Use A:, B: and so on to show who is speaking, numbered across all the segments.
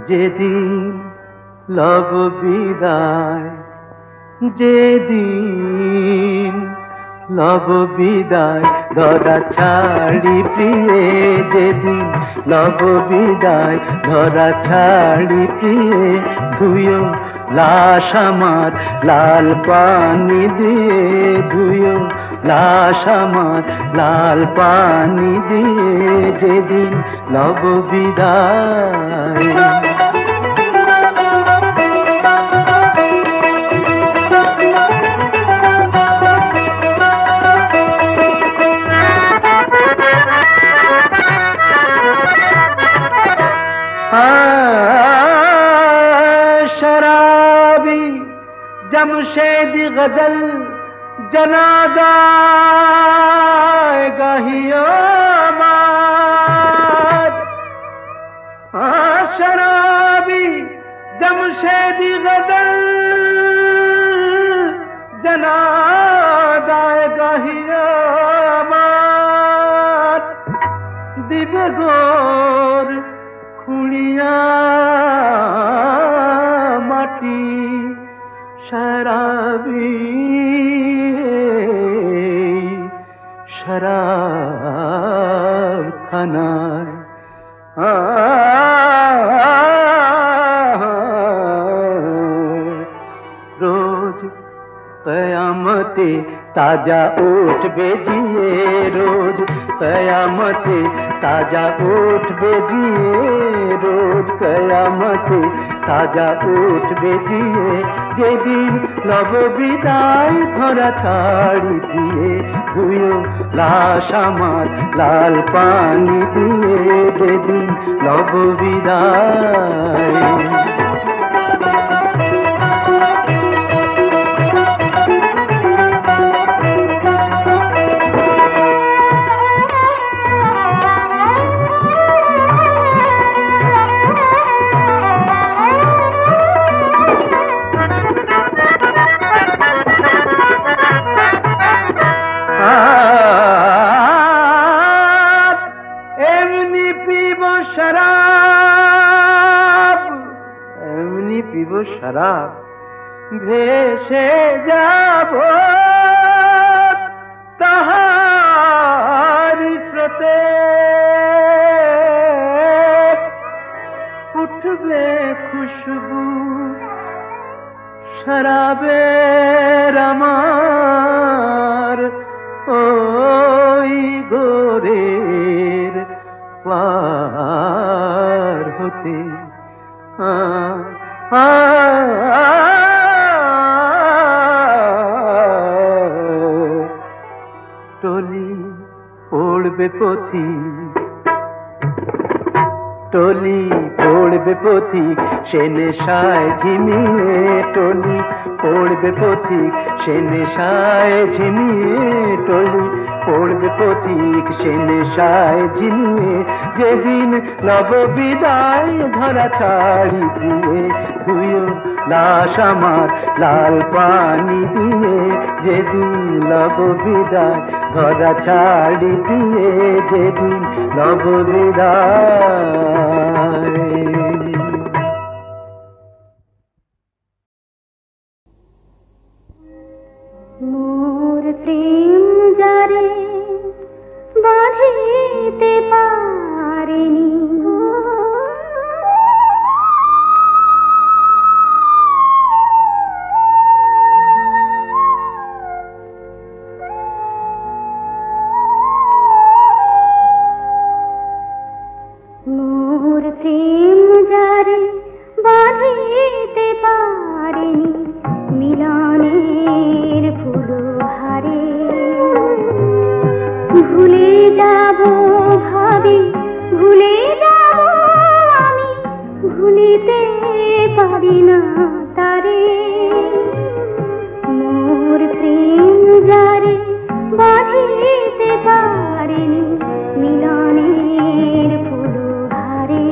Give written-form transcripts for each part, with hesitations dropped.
A: যেদিন লব বিদায়, যেদিন লব বিদায় ধরা ছাড়ি প্রিয়ে, যেদিন লব বিদায় ধরা ছাড়ি প্রিয়ে, ধুয়ো লাশ আমার লাল পানি দিয়ে, ধুয়ো লাশ আমার লাল পানি দিয়ে, যেদিন লব বিদায়। शराबी जमशेद गजल जनादाए गाहियो माद, शराबी जमशेद गजल जनादाए गाहियो माद, दिव्य गोर खुड़िया माटी शराबी शराब खानाय, रोज कयामते ताजा उठबे जिए, रोज कयामते ताजा उठबे जिए, रोज कयामते ताजा उठबे जिए, যেদিন লব বিদায় ধরা ছাড়ি দিয়ে, ধুয়ো লাশ আমার লাল পানি দিয়ে, যেদিন লব বিদায়। এমনি পিব শরাব, এমনি পিব শরাব, ভেসে যাব তাহার স্রোতে, উঠবে খুশবু শরাবের আমার ওই গোরের পার হতে। টলি পড়বে পথিক, টলি পড়বে পথিক সে নেশায় ঝিমিয়ে, টলি পড়বে পথিক সে নেশায় ঝিমিয়ে, টলি পড়বে পথিক সে নেশায় ঝিমিয়ে, যেদিন লব বিদায় ধরা ছাড়ি দিয়ে, ধুয়ো লাশ আমার লাল পানি দিয়ে, যেদিন লব বিদায় ধরা ছাড়ি দিয়ে, যেদিন লব বিদায়।
B: মোর প্রেম যারে বাঁধিতে পারেনি, মোর প্রেম যারে বাঁধিতে পারেনি, মিলনের ফুলহারে ভুলে যাব ভাবি, ভুলে যাব আমি, ভুলিতে পারি না তারে। মোর প্রেম যারে বাঁধিতে পারেনি, মিলনের ফুলহারে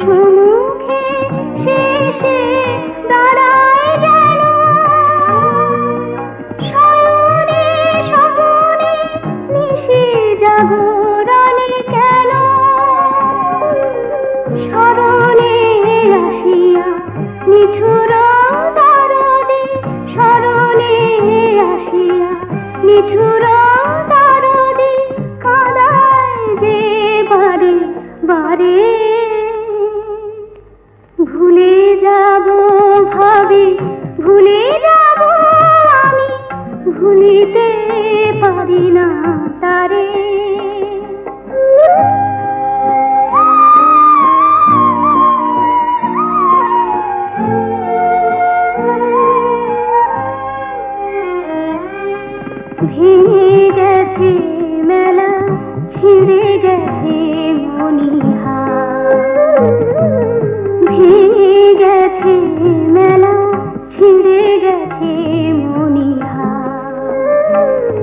B: সম্মুখে শেষে দাঁড়ায় যেন শয়নে স্বপনে নিশি জাগরণে কেন স্মরণে আসিয়া নিঠুর দরদে স্মরণে আসিয়া নিঠুর দরদে কাঁদায় যে বারে বারে ভুলে যাব ভাবি ভুলে যাব আমি ভুলিতে পারি না তারে ভেঙে গেছে মেলা ছিঁড়ে গেছে মণিহার ভেঙে গেছে মেলা ছিঁড়ে গেছে মণিহার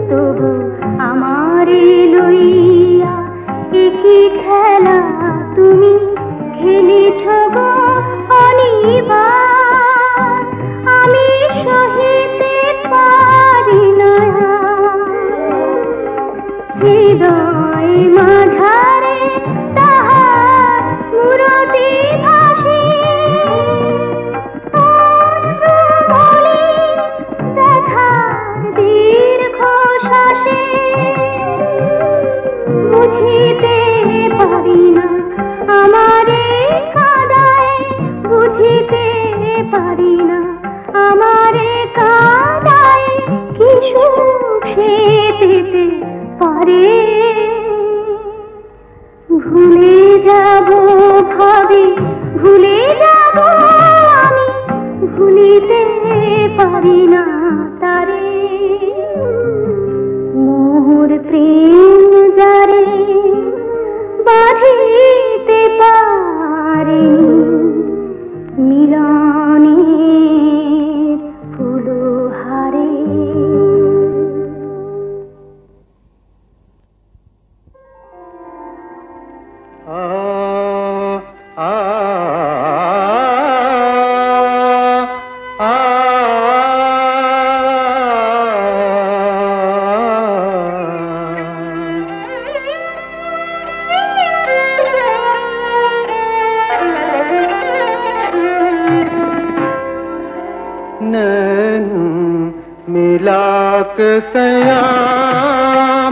B: তবু আমারে লইয়া একই খেলা তুমি খেলেছ গো অনিবার আমি সহিতে পারি না হৃদয় মাঝারে তাহার মূরতি ভাসে বলে দেখার দীর্ঘ শ্বাসে বুঝিতে পারি না আমারে কাঁদায় বুঝিতে পারি না আমারে কাঁদায় কি সুখ সে পেতে পারে ভুলে যাব ভাবি ভুলে যাব আমি ভুলিতে পারি না তারে মোর প্রেম যারে বাঁধিতে পারি মিলনের ফুলহারে
A: मिलाक सया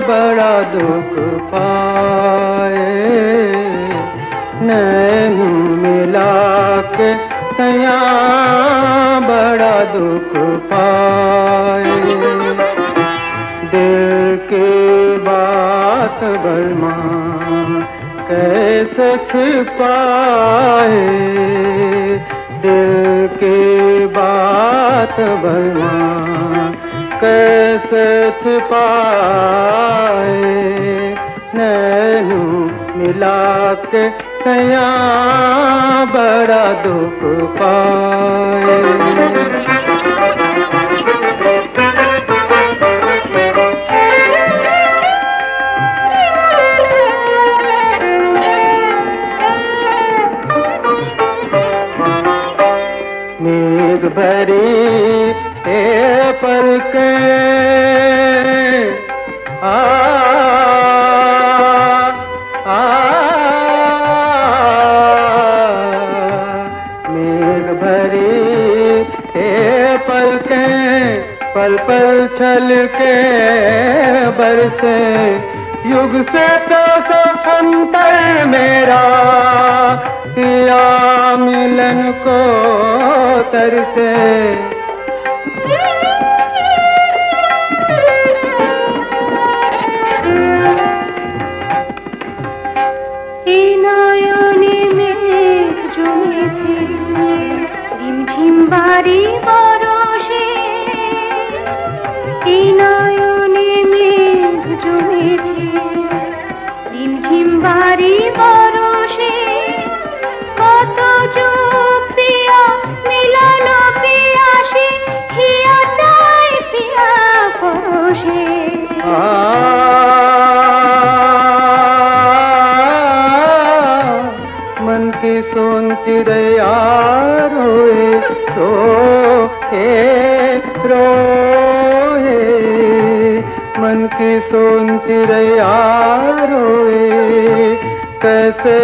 A: बड़ा दुख पाए नैन मिलाक सया बड़ा दुख पाए दिल की बात बलमा कैसे छिपाए दिल की बात बलमा कैसे छिपाए नैनू मिला के सया बड़ा दुख पाए मेघ भरी पलके मेघ भरी पलके पल पल छलके बरसे युग से तो अंतर मेरा किया मिलन को तरसे
B: বাড়ি বরষে এই নয়নে মেঘ জমেছে রিমঝিম বাড়ি বরষে কত যুগ পিয়া মিলন পিয়াসে
A: की सोन चिड़ैया रोए रोए रोए, मन की सोन चिड़ैया रोए, कैसे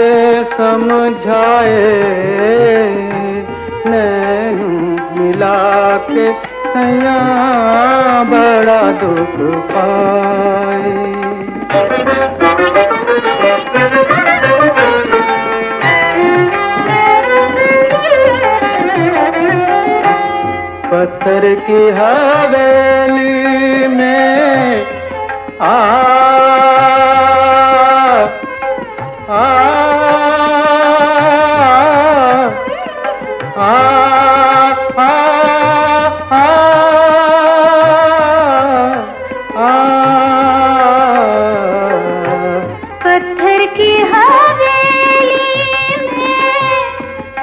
A: समझाए नैन मिला के सैया बड़ा दुख पाए। पत्थर की हवेली में आ आ आ आ आ
B: पत्थर की हवेली में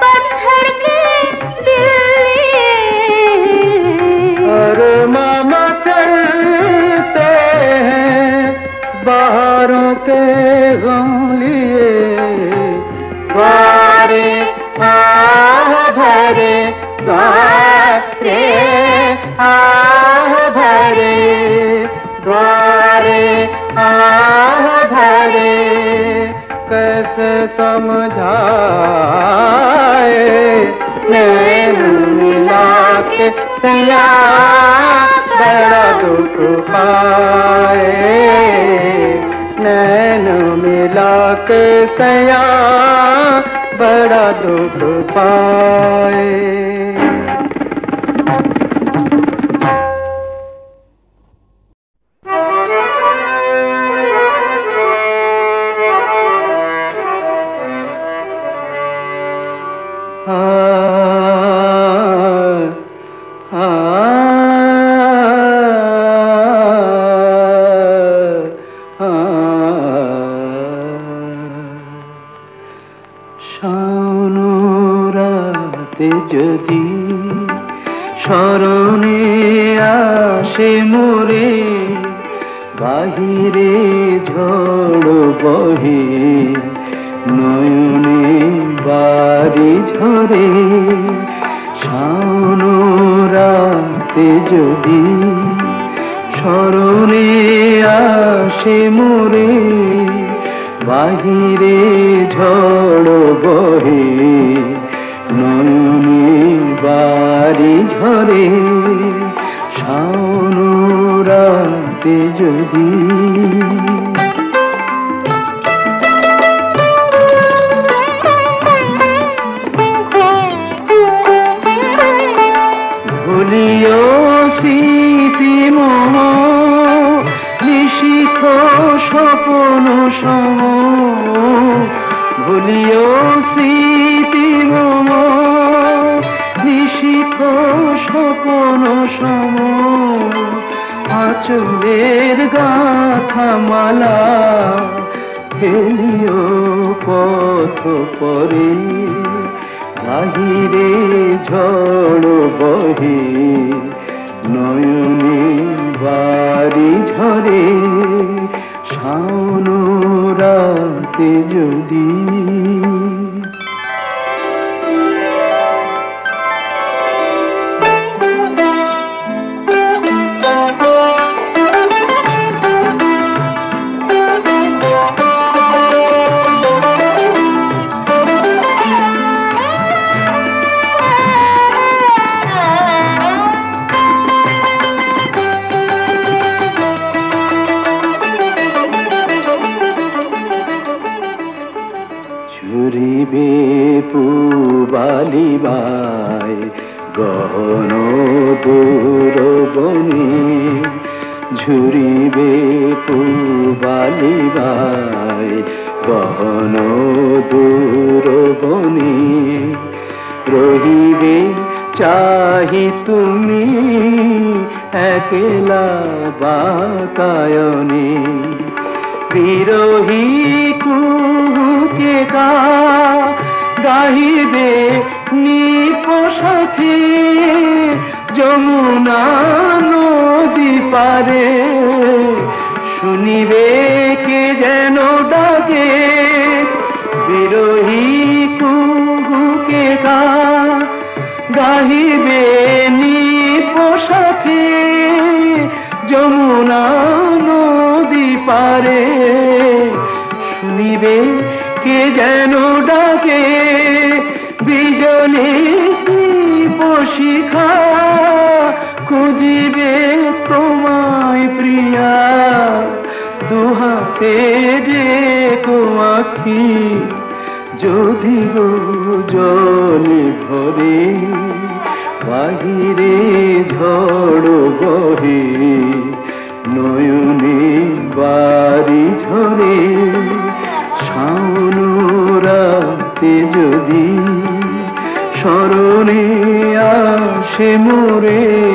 B: पत्थर के दिल,
A: अरे मामा चलते हैं बाहरों के गम लिए, द्वारे आह भरे द्वारे आह भरे द्वारे आह भरे, कैसे समझाए नैन मिला के सैया बड़ा दुख पाए, नैन मिला के सैया बड़ा दुख पाए। যদি স্মরণে আসে মোরে, বাহিরে ঝড় বহে নয়নে বাড়ি ঝরে, শাওন রাতে যদি স্মরণে আসে মোরে, বাহিরে ঝড় বহে নয়নে বাড়ি ঝরে, শাওন রাতে যদি। ভুলিও স্মৃতি মোহ নিশিথ স্বপ্ন সম, ভুলিও স্মৃতি মোহ নিশিথ স্বপ্ন সম, আঁচলের গাথা মালা ফেলিও পথ পরে, বাহিরে ঝড় বহে নয়নে বাড়ি ঝরে, শাওন রাতে যদি। ঝুরিবে পুবালিবায় গহন দূর বনে, ঝুরিবে পুবালিবায় গহন দূর বনে, রহিবে চাহি তুমি একলা বাতায়নে, বিরহী কুহুকে গাহিবে নিপোষাথে, যমুনা নদী পারে শুনিবে কে যেন ডাকে, বিরহী চাহিবে পোশাকে যমুনা নদী পারে, শুনিবে কে যেন ডাকে বিজলি শিখা, খুঁজিবে তোমায় প্রিয়া, দুহাতে ডেকো আখি, যদি গো জলে ভরে বাহিরে ঝড় বহে, নয়নে বাড়ি ঝরে শাওন রাতে যদি স্মরণে আসে মোরে